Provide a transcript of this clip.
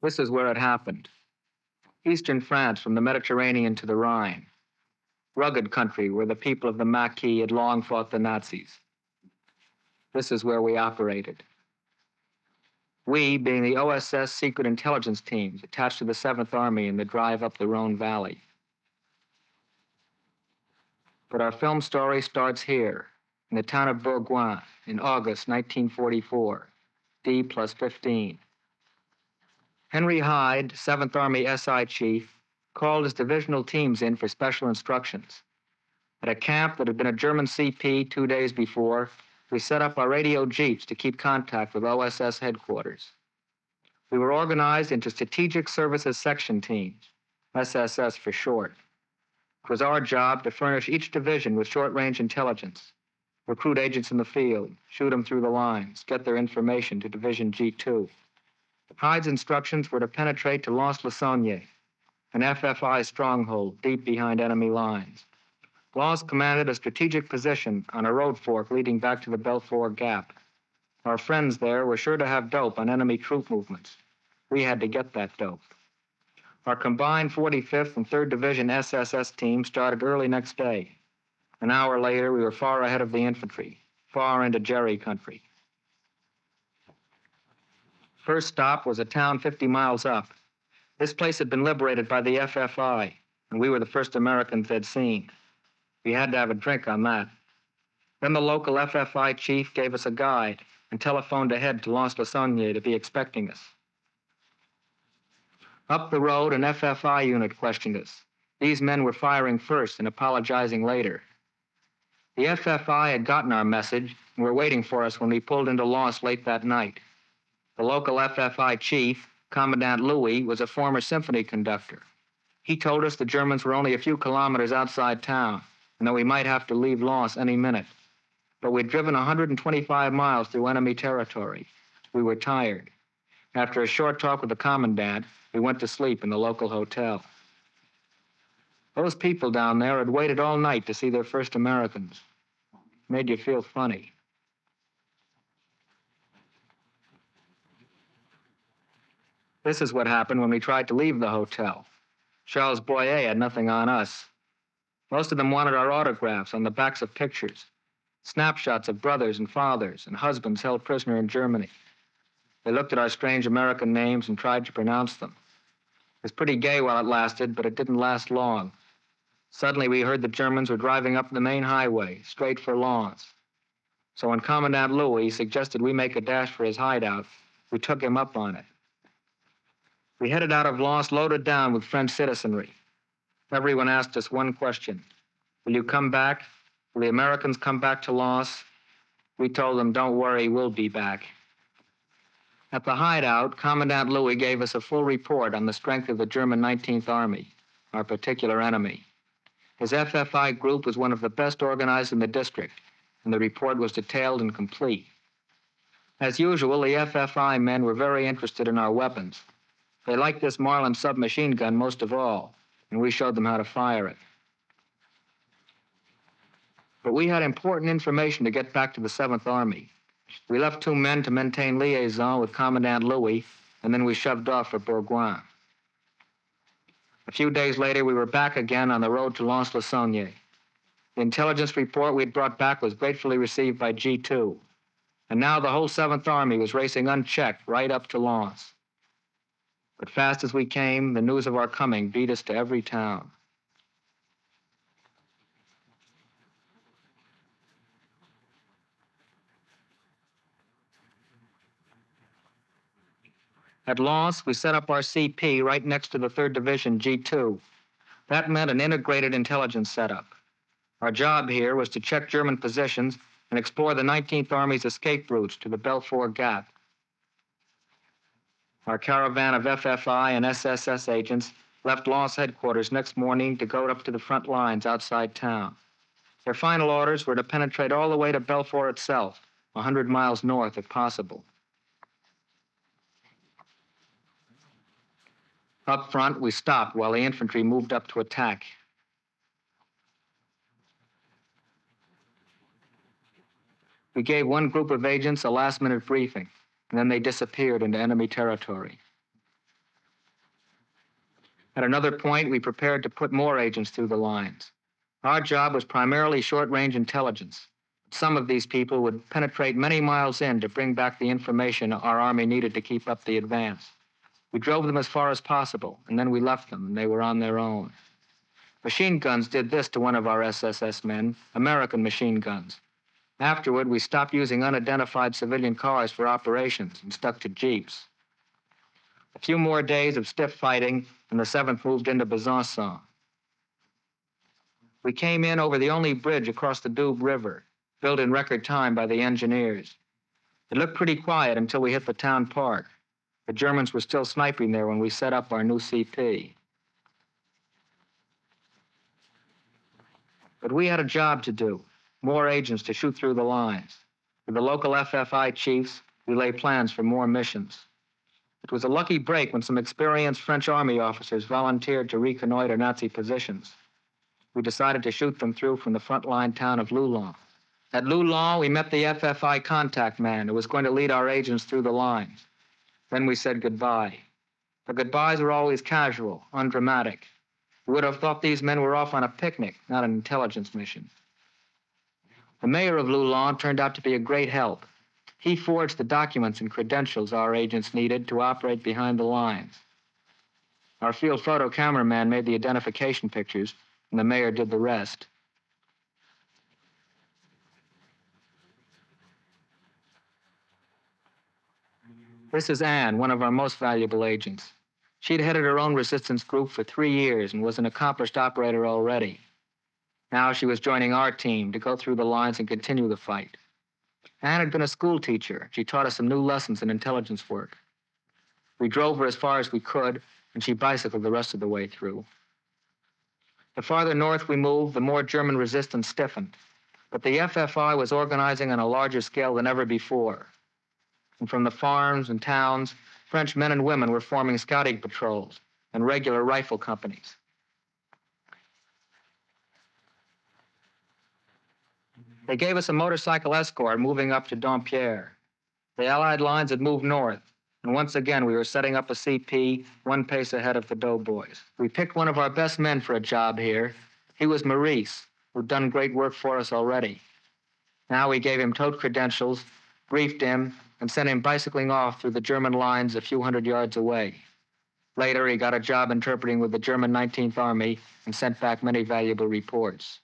This is where it happened. Eastern France from the Mediterranean to the Rhine. Rugged country where the people of the Maquis had long fought the Nazis. This is where we operated. We, being the OSS secret intelligence teams attached to the 7th Army in the drive up the Rhone Valley. But our film story starts here, in the town of Bourgoin, in August 1944, D+15. Henry Hyde, 7th Army SI chief, called his divisional teams in for special instructions. At a camp that had been a German CP 2 days before, we set up our radio jeeps to keep contact with OSS headquarters. We were organized into Strategic Services Section teams, SSS for short. It was our job to furnish each division with short-range intelligence, recruit agents in the field, shoot them through the lines, get their information to Division G2. Hyde's instructions were to penetrate to Lons-le-Saunier, an FFI stronghold deep behind enemy lines. Lons commanded a strategic position on a road fork leading back to the Belfort Gap. Our friends there were sure to have dope on enemy troop movements. We had to get that dope. Our combined 45th and 3rd Division SSS team started early next day. An hour later, we were far ahead of the infantry, far into Jerry country. First stop was a town 50 miles up. This place had been liberated by the FFI, and we were the first Americans they'd seen. We had to have a drink on that. Then the local FFI chief gave us a guide and telephoned ahead to Lons-le-Saunier to be expecting us. Up the road, an FFI unit questioned us. These men were firing first and apologizing later. The FFI had gotten our message and were waiting for us when we pulled into Lons late that night. The local FFI chief, Commandant Louis, was a former symphony conductor. He told us the Germans were only a few kilometers outside town and that we might have to leave Lons any minute. But we'd driven 125 miles through enemy territory. We were tired. After a short talk with the commandant, we went to sleep in the local hotel. Those people down there had waited all night to see their first Americans. Made you feel funny. This is what happened when we tried to leave the hotel. Charles Boyer had nothing on us. Most of them wanted our autographs on the backs of pictures, snapshots of brothers and fathers and husbands held prisoner in Germany. They looked at our strange American names and tried to pronounce them. It was pretty gay while it lasted, but it didn't last long. Suddenly, we heard the Germans were driving up the main highway, straight for Lons. So when Commandant Louis suggested we make a dash for his hideout, we took him up on it. We headed out of Lons loaded down with French citizenry. Everyone asked us one question. Will you come back? Will the Americans come back to Lons? We told them, don't worry, we'll be back. At the hideout, Commandant Louis gave us a full report on the strength of the German 19th Army, our particular enemy. His FFI group was one of the best organized in the district, and the report was detailed and complete. As usual, the FFI men were very interested in our weapons. They liked this Marlin submachine gun most of all, and we showed them how to fire it. But we had important information to get back to the 7th Army. We left 2 men to maintain liaison with Commandant Louis, and then we shoved off for Bourgoin. A few days later, we were back again on the road to Lons-le-Saunier. The intelligence report we'd brought back was gratefully received by G2. And now the whole 7th Army was racing unchecked right up to Lons. But fast as we came, the news of our coming beat us to every town. At Lons, we set up our CP right next to the 3rd Division G2. That meant an integrated intelligence setup. Our job here was to check German positions and explore the 19th Army's escape routes to the Belfort Gap. Our caravan of FFI and SSS agents left Lons headquarters next morning to go up to the front lines outside town. Their final orders were to penetrate all the way to Belfort itself, 100 miles north if possible. Up front, we stopped while the infantry moved up to attack. We gave one group of agents a last-minute briefing, and then they disappeared into enemy territory. At another point, we prepared to put more agents through the lines. Our job was primarily short-range intelligence. Some of these people would penetrate many miles in to bring back the information our Army needed to keep up the advance. We drove them as far as possible, and then we left them, and they were on their own. Machine guns did this to one of our SSS men, American machine guns. Afterward, we stopped using unidentified civilian cars for operations and stuck to jeeps. A few more days of stiff fighting, and the 7th moved into Besançon. We came in over the only bridge across the Doubs River, built in record time by the engineers. It looked pretty quiet until we hit the town park. The Germans were still sniping there when we set up our new CP. But we had a job to do, more agents to shoot through the lines. With the local FFI chiefs, we lay plans for more missions. It was a lucky break when some experienced French Army officers volunteered to reconnoiter Nazi positions. We decided to shoot them through from the front-line town of Loulon. At Loulon, we met the FFI contact man who was going to lead our agents through the lines. Then we said goodbye. The goodbyes were always casual, undramatic. You would have thought these men were off on a picnic, not an intelligence mission. The mayor of Loulon turned out to be a great help. He forged the documents and credentials our agents needed to operate behind the lines. Our field photo cameraman made the identification pictures, and the mayor did the rest. This is Anne, one of our most valuable agents. She'd headed her own resistance group for 3 years and was an accomplished operator already. Now she was joining our team to go through the lines and continue the fight. Anne had been a school teacher. She taught us some new lessons in intelligence work. We drove her as far as we could, and she bicycled the rest of the way through. The farther north we moved, the more German resistance stiffened. But the FFI was organizing on a larger scale than ever before. And from the farms and towns, French men and women were forming scouting patrols and regular rifle companies. They gave us a motorcycle escort moving up to Dompierre. The Allied lines had moved north, and once again we were setting up a CP 1 pace ahead of the doughboys. We picked one of our best men for a job here. He was Maurice, who'd done great work for us already. Now we gave him tote credentials, briefed him, and sent him bicycling off through the German lines a few hundred yards away. Later, he got a job interpreting with the German 19th Army and sent back many valuable reports.